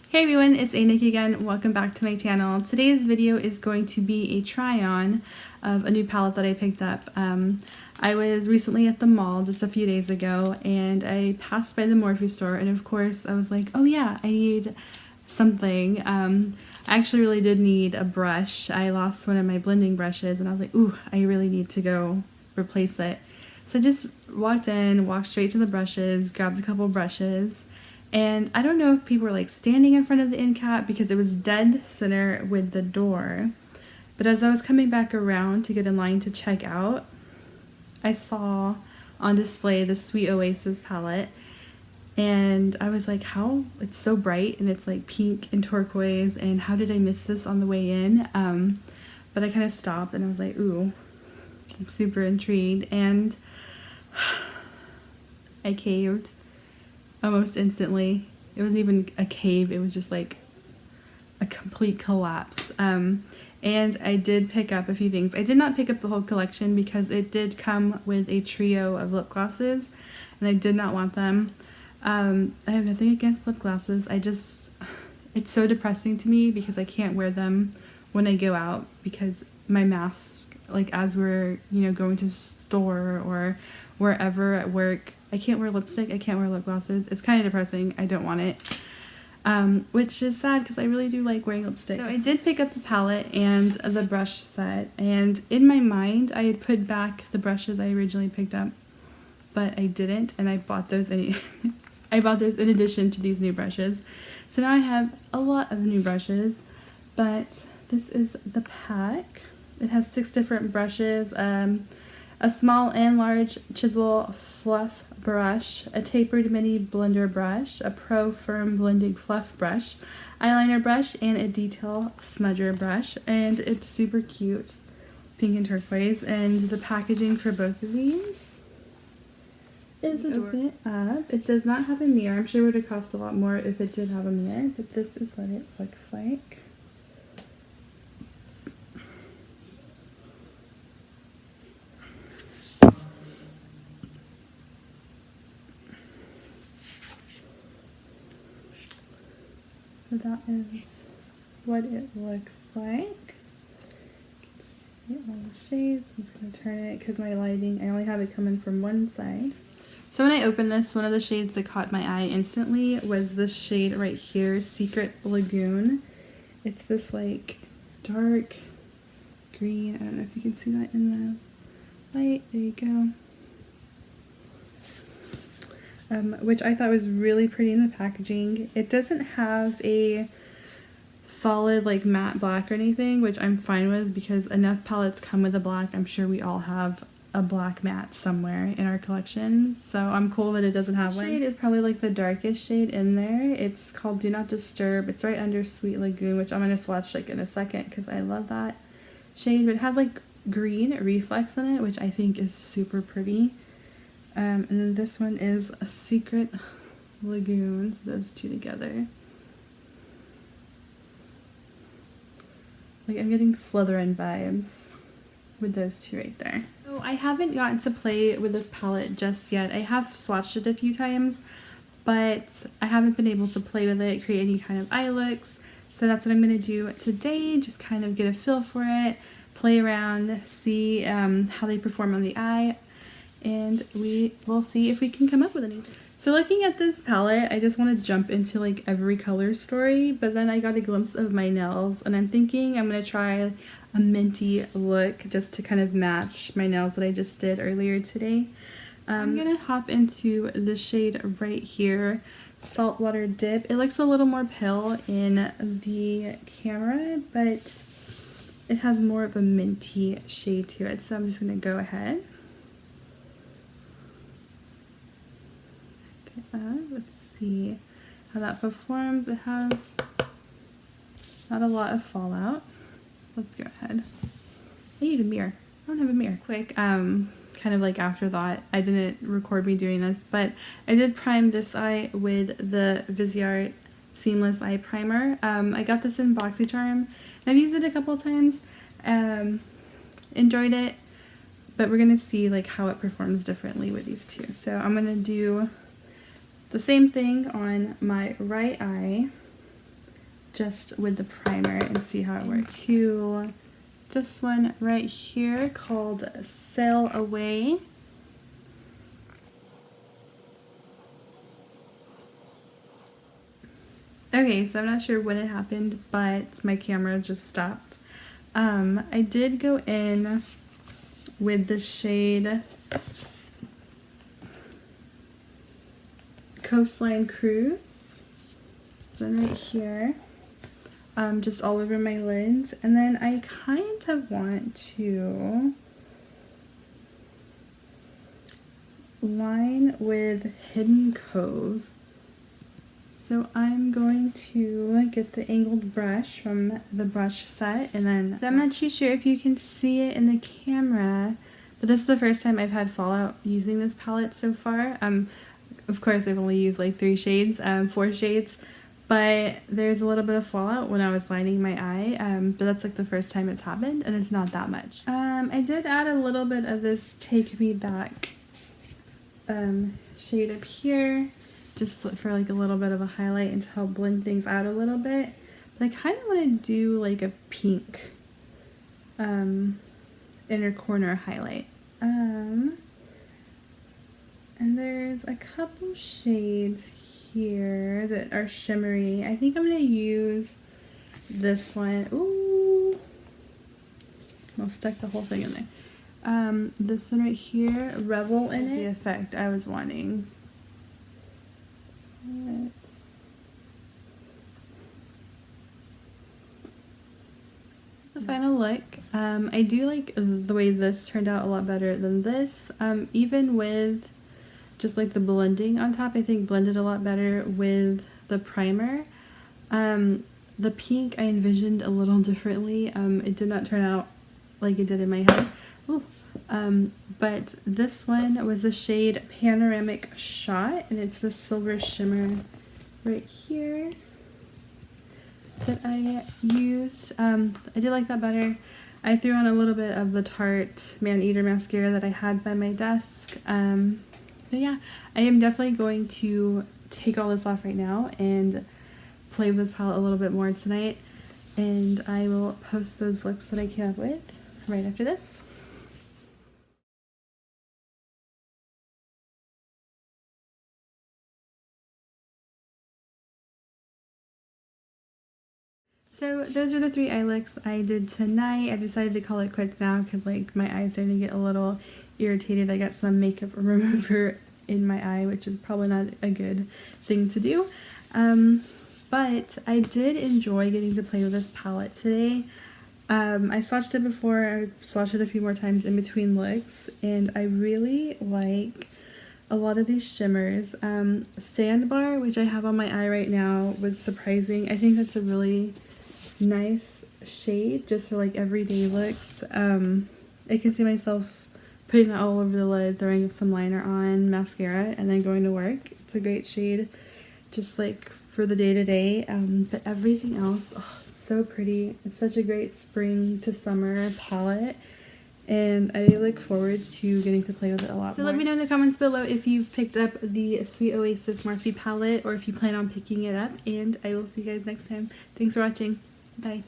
Hey everyone, it's Nikki again. Welcome back to my channel. Today's video is going to be a try-on of a new palette that I picked up. I was recently at the mall just a few days ago and I passed by the Morphe store, and of course I was like, oh yeah, I need something. I actually really did need a brush. I lost one of my blending brushes and I was like, ooh, I really need to go replace it. So I just walked straight to the brushes, grabbed a couple brushes. And I don't know if people were like standing in front of the end cap because it was dead center with the door. But as I was coming back around to get in line to check out, I saw on display the Sweet Oasis palette. And I was like, how? It's so bright and it's like pink and turquoise, and how did I miss this on the way in? But I kind of stopped and I was like, ooh, I'm super intrigued. And I caved. Almost instantly. It wasn't even a cave, it was just like a complete collapse. And I did pick up a few things. I did not pick up the whole collection because it did come with a trio of lip glosses and I did not want them. I have nothing against lip glosses, it's so depressing to me because I can't wear them when I go out because my mask, like as we're, going to the store or wherever at work, I can't wear lipstick, I can't wear lip glosses. It's kind of depressing. I don't want it. Which is sad because I really do like wearing lipstick. So I did pick up the palette and the brush set, and in my mind I had put back the brushes I originally picked up, but I didn't, and I bought those in addition to these new brushes. So now I have a lot of new brushes, but this is the pack. It has 6 different brushes, a small and large chisel fluff brush, a tapered mini blender brush, a pro firm blending fluff brush, eyeliner brush, and a detail smudger brush. And it's super cute, pink and turquoise. And the packaging for both of these is open it up. It does not have a mirror. I'm sure it would have cost a lot more if it did have a mirror, but this is what it looks like. So that is what it looks like. You can see all the shades. I'm just going to turn it because my lighting, I only have it coming from one side. So when I opened this, one of the shades that caught my eye instantly was this shade right here, Secret Lagoon. It's this like dark green. I don't know if you can see that in the light. There you go. Which I thought was really pretty in the packaging. It doesn't have a solid like matte black or anything, which I'm fine with because enough palettes come with a black. I'm sure we all have a black matte somewhere in our collection, so I'm cool that it doesn't have one. The shade is probably like the darkest shade in there. It's called Do Not Disturb. It's right under Sweet Lagoon, which I'm going to swatch like in a second because I love that shade. But it has like green reflex in it, which I think is super pretty. And then this one is a Secret Lagoon, those two together. Like I'm getting Slytherin vibes with those two right there. So I haven't gotten to play with this palette just yet. I have swatched it a few times, but I haven't been able to play with it, create any kind of eye looks. So that's what I'm going to do today, just kind of get a feel for it, play around, see how they perform on the eye. And we will see if we can come up with anything. So looking at this palette, I just want to jump into like every color story, but then I got a glimpse of my nails and I'm thinking I'm going to try a minty look just to kind of match my nails that I just did earlier today. I'm going to hop into the shade right here, Saltwater Dip. It looks a little more pale in the camera, but it has more of a minty shade to it. So I'm just going to go ahead. Let's see how that performs. It has not a lot of fallout. Let's go ahead. I need a mirror. I don't have a mirror. Quick, kind of like afterthought. I didn't record me doing this, but I did prime this eye with the Viseart Seamless Eye Primer. I got this in BoxyCharm. I've used it a couple times. Enjoyed it, but we're gonna see like how it performs differently with these two. So I'm gonna do the same thing on my right eye. just with the primer and see how it works. To this one right here called Sail Away. Okay, so I'm not sure when it happened, but my camera just stopped. I did go in with the shade Coastline Cruise. So then right here, just all over my lids. And then I kind of want to line with Hidden Cove. So I'm going to get the angled brush from the brush set, and then, so I'm not too sure if you can see it in the camera, but this is the first time I've had fallout using this palette so far. Of course I've only used like 4 shades, but there's a little bit of fallout when I was lining my eye, but that's like the first time it's happened, and it's not that much. I did add a little bit of this Take Me Back shade up here, just for like a little bit of a highlight and to help blend things out a little bit. But I kind of want to do like a pink inner corner highlight. And there's a couple shades here that are shimmery. I think I'm going to use this one. Ooh! I'll stick the whole thing in there. This one right here, Revel in it. The effect I was wanting. This is the final look. I do like the way this turned out a lot better than this. Even with just like the blending on top, I think blended a lot better with the primer. The pink I envisioned a little differently. It did not turn out like it did in my head. Ooh. But this one was the shade Panoramic Shot, and it's the silver shimmer right here that I used. I did like that better. I threw on a little bit of the Tarte Man Eater mascara that I had by my desk. But yeah, I am definitely going to take all this off right now and play with this palette a little bit more tonight, and I will post those looks that I came up with right after this. So those are the 3 eye looks I did tonight. I decided to call it quits now because like my eyes starting to get a little irritated. I got some makeup remover in my eye, which is probably not a good thing to do. But I did enjoy getting to play with this palette today. I swatched it before. I swatched it a few more times in between looks, and I really like a lot of these shimmers. Sandbar, which I have on my eye right now, was surprising. I think that's a really nice shade just for like everyday looks. I can see myself putting that all over the lid, throwing some liner on, mascara, and then going to work. It's a great shade just like for the day-to-day. But everything else, oh, so pretty. It's such a great spring to summer palette, and I look forward to getting to play with it a lot more. So let me know in the comments below if you've picked up the Sweet Oasis Morphe palette or if you plan on picking it up, and I will see you guys next time. Thanks for watching. Bye.